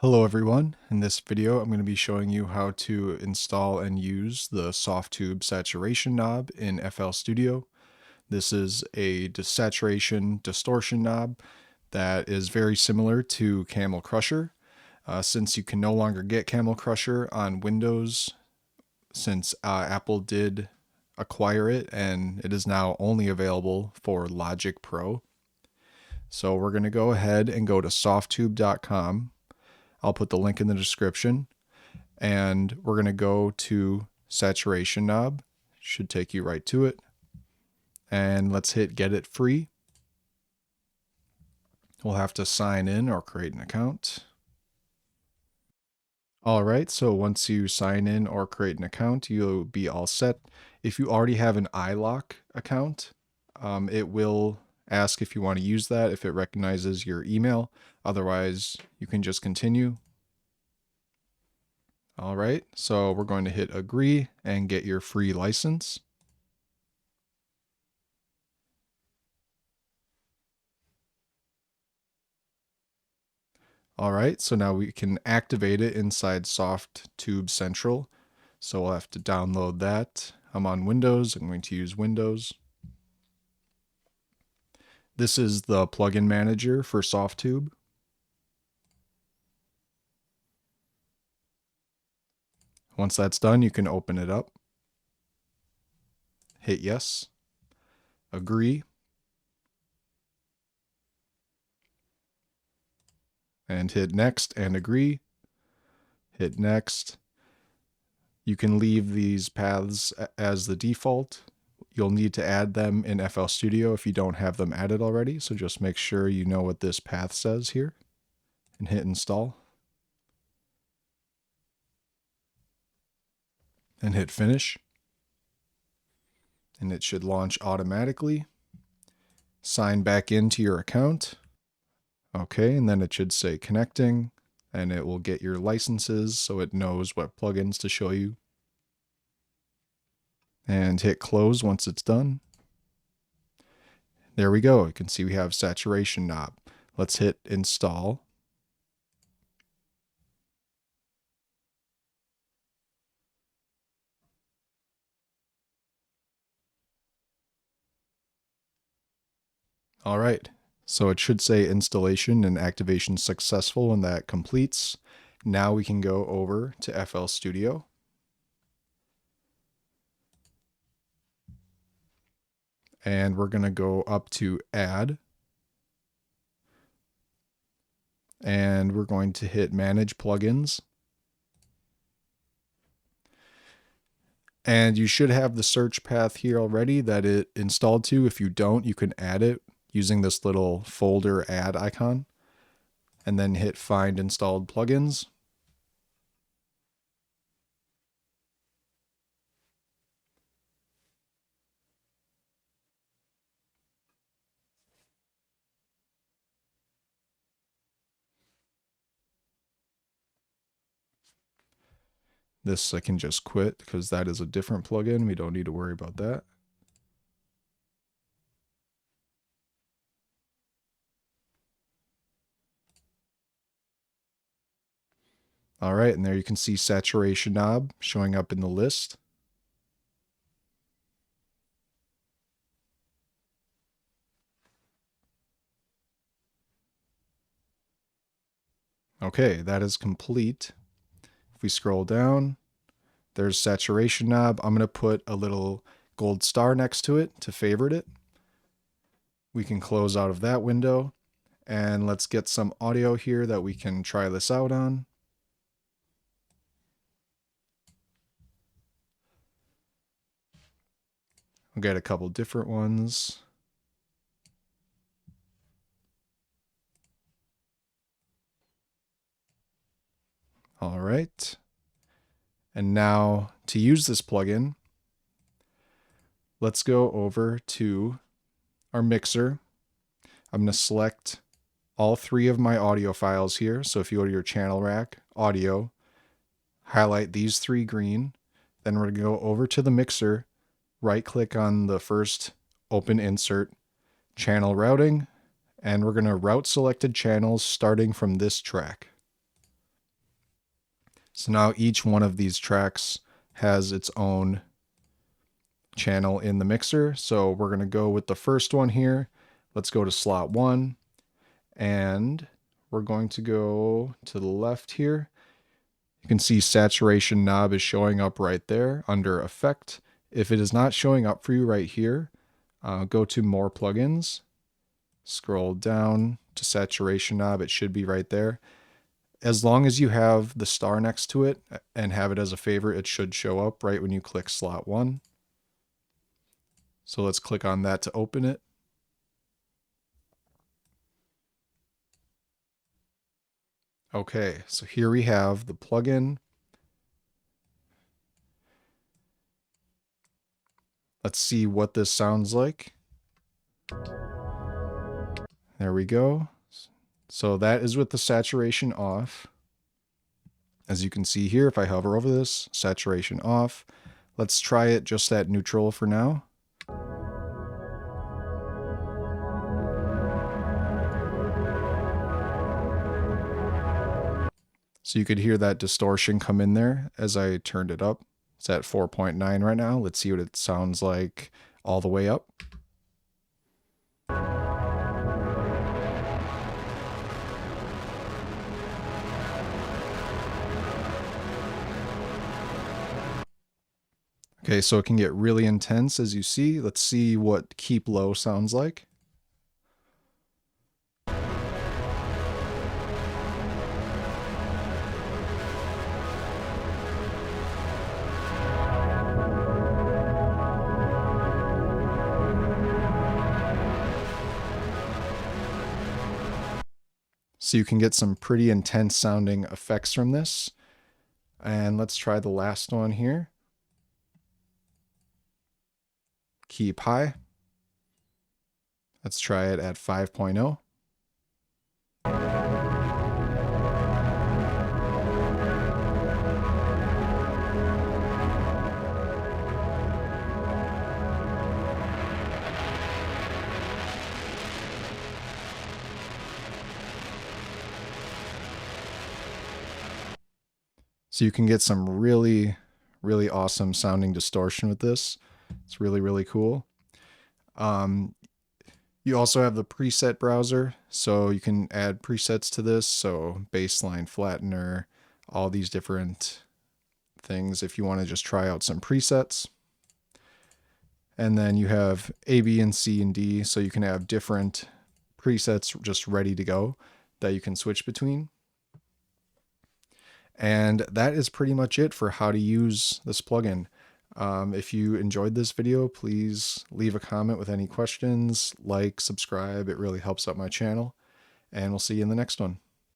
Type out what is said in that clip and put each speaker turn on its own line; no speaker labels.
Hello everyone, in this video I'm going to be showing you how to install and use the Softube Saturation Knob in FL Studio. This is a saturation distortion knob that is very similar to CamelCrusher. Since you can no longer get CamelCrusher on Windows, since Apple did acquire it and it is now only available for Logic Pro. So we're going to go ahead and go to softube.com. I'll put the link in the description, and we're going to go to Saturation Knob. Should take you right to it. And let's hit Get It Free. We'll have to sign in or create an account. Alright, so once you sign in or create an account, you'll be all set. If you already have an iLock account, it will ask if you want to use that, if it recognizes your email. Otherwise, you can just continue. All right, so we're going to hit agree and get your free license. All right, so now we can activate it inside Softube Central. So we'll have to download that. I'm on Windows, I'm going to use Windows. This is the plugin manager for Softube. Once that's done, you can open it up. Hit yes, agree, and hit next and agree. Hit next. You can leave these paths as the default. You'll need to add them in FL Studio if you don't have them added already, so just make sure you know what this path says here and hit install. And hit finish. And it should launch automatically. Sign back into your account. Okay, and then it should say connecting, and it will get your licenses so it knows what plugins to show you. And hit close once it's done. There we go. You can see we have saturation knob. Let's hit install. All right, so it should say installation and activation successful when that completes. Now we can go over to FL Studio. And we're going to go up to add. And we're going to hit manage plugins. And you should have the search path here already that it installed to. If you don't, you can add it using this little folder add icon, and then hit find installed plugins. This I can just quit because that is a different plugin. We don't need to worry about that. All right, and there you can see saturation knob showing up in the list. Okay, that is complete. If we scroll down, there's saturation knob. I'm going to put a little gold star next to it to favorite it. We can close out of that window, and let's get some audio here that we can try this out on. I'll get a couple different ones. All right. And now to use this plugin, let's go over to our mixer. I'm going to select all three of my audio files here. So if you go to your channel rack, audio, highlight these three green, then we're going to go over to the mixer, right click on the first open insert, channel routing, and we're going to route selected channels starting from this track. So now each one of these tracks has its own channel in the mixer. So we're going to go with the first one here. Let's go to slot 1, and we're going to go to the left here. You can see saturation knob is showing up right there under effect. If it is not showing up for you right here, go to more plugins, scroll down to saturation knob. It should be right there. As long as you have the star next to it and have it as a favorite, it should show up right when you click slot 1. So let's click on that to open it. Okay, so here we have the plugin. Let's see what this sounds like. There we go. So that is with the saturation off. As you can see here, if I hover over this, saturation off. Let's try it just at neutral for now. So you could hear that distortion come in there as I turned it up. It's at 4.9 right now. Let's see what it sounds like all the way up. Okay, so it can get really intense as you see. Let's see what keep low sounds like. So you can get some pretty intense sounding effects from this. And let's try the last one here. Keep high. Let's try it at 5.0. So you can get some really awesome sounding distortion with this. It's really cool. You also have the preset browser, so you can add presets to this. So baseline flattener, all these different things if you want to just try out some presets. And then you have A, B, and C, and D, so you can have different presets just ready to go that you can switch between. And that is pretty much it for how to use this plugin. If you enjoyed this video, please leave a comment with any questions, like, subscribe. It really helps out my channel. And we'll see you in the next one.